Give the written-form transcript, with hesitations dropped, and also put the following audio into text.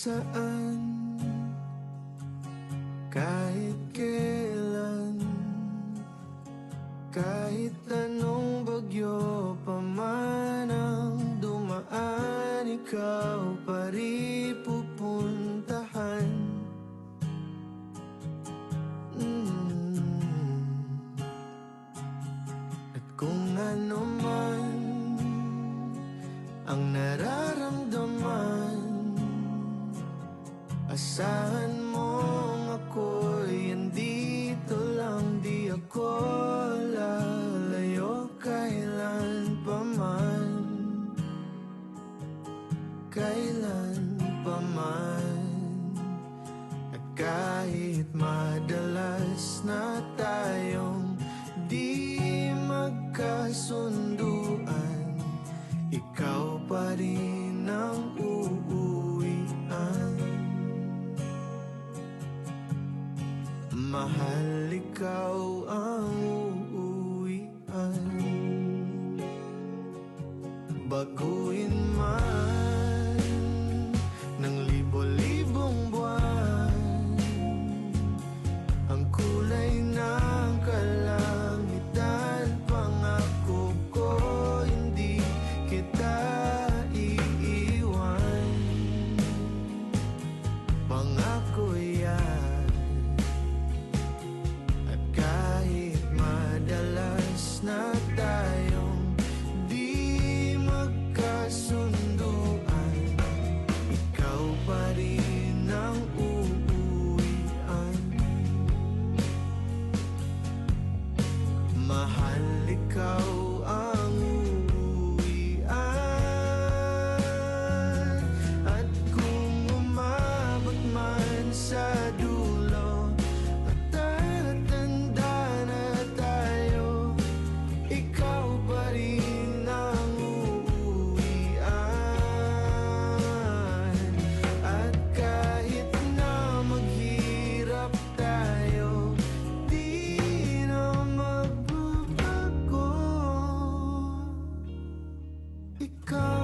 Saan, kahit kailan, kahit anong bagyo pa man ang dumaan, ikaw pa rin pupuntahan. At kung ano man ang nararamdaman, asahan mong ako'y andito lang, di ako lalayo kailan pa man, kailan pa man. At kahit madalas na tayong di magkasunduan, ikaw pa rin ang uuwian. Mahal, ikaw ang uuwian. Baguhin man ng libo-libong buwan ang kulay ng kalangitan, pangako ko hindi kita iiwan. Pangako yan. Na tayong di magkasunduan, ikaw pa rin ang uuwian. Mahal, ikaw ang uuwian. At kung umabot man sa dulo at tatanda na tayo, ikaw pa rin ang uuwian. At kahit na maghirap tayo, di na magbabago. Ikaw